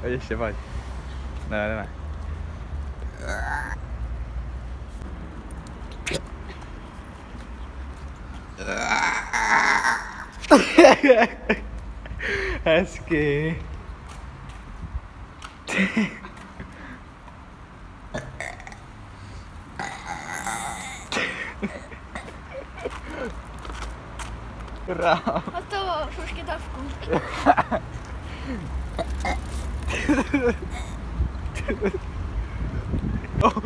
Będziesz się bać. Dawaj, dawaj. Hezky. Ram. A to puszki dawku. O, to.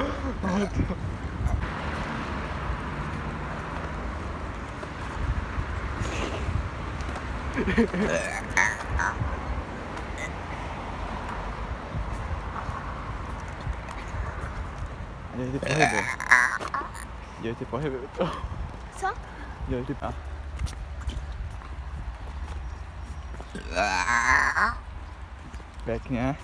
Nie, ty pochybę to. Co? Nie, ty a. Pěkně.